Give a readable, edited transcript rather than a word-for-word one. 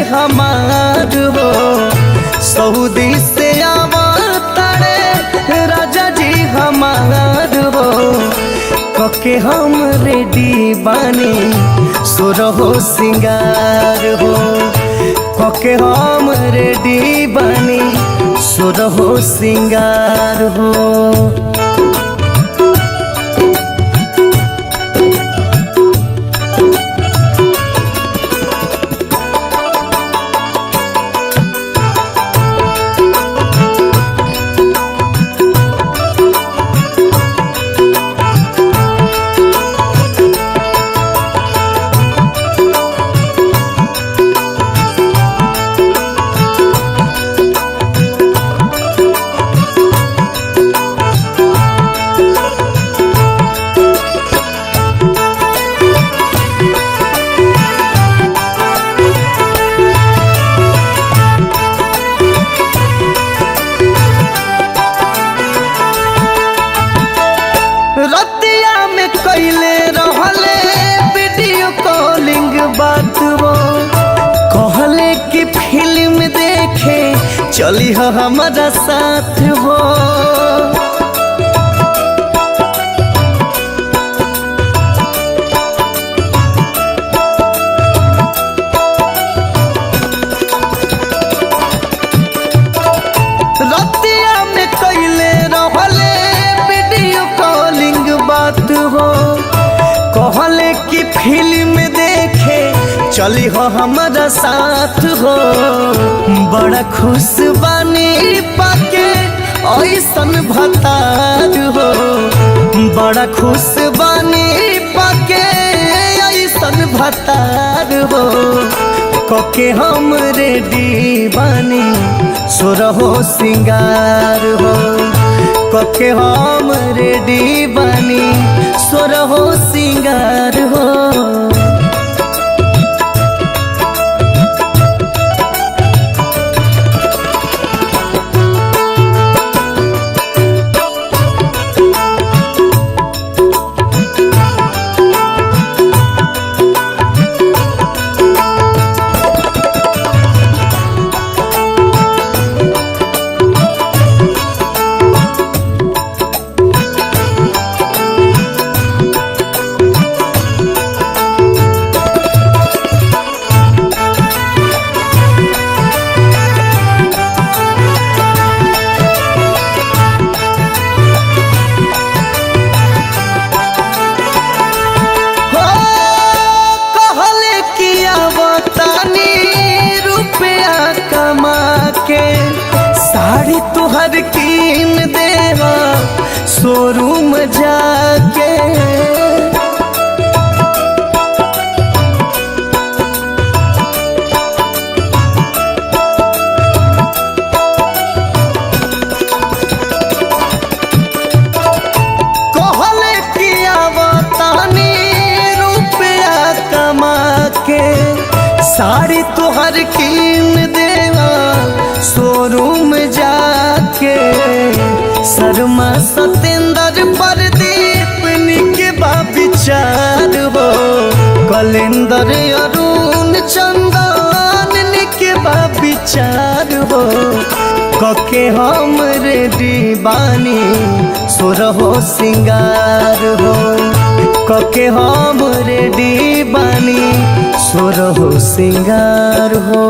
हमार हो सऊदी से आवतारे राजा जी हमार हो कके हम रेडी बानी सुरहो सिंगार हो कके हम रेडी बानी सुरहो सिंगार हो। रतिया में कैले रहले वीडियो कॉलिंग बात वो कहले कि फिल्म देखे चली हो हमारा साथ वो रतिया में कैले रहले वीडियो कॉलिंग बात हो कहले कि फिल्म देखे चली हो हमारा साथ हो बड़ा खुश बानी पाके ऐसन भतार हो बड़ा खुश बानी पाके ऐसन भतार हो कके हम रेडी बानी सुरहो सिंगार हो कके हम रेडी बानी सुरहो सिंगार हो। साड़ी तुहर कीन देवा शोरूम जाके कहले किया बतानी रुपया कमा के साड़ी तुहर कीन देवा शोरूम जाके शर्मा सतेंद्र प्रदीप निके बा विचार हो कलेंदर अरुण चंदन निके बा विचार हो कके हम रेडी बानी सुरहो सिंगार हो कके हम रेडी बानी सुरहो सिंगार हो।